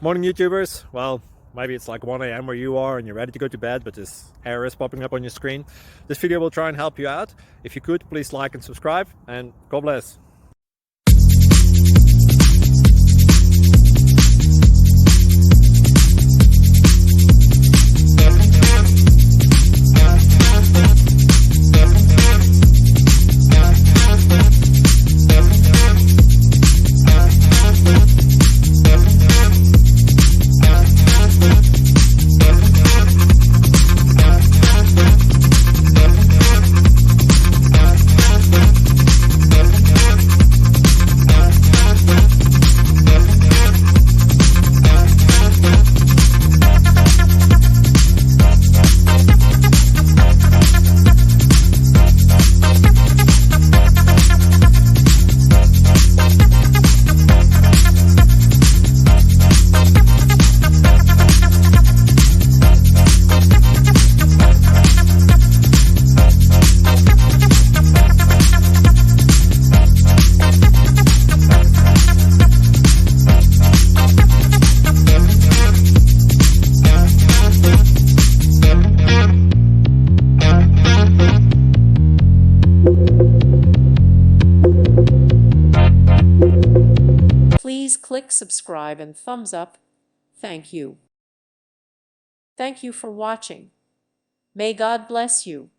Morning YouTubers. Well, maybe it's like 1 a.m. where you are and you're ready to go to bed, but this error is popping up on your screen. This video will try and help you out. If you could, please like and subscribe, and God bless. Please click subscribe and thumbs up. Thank you. Thank you for watching. May God bless you.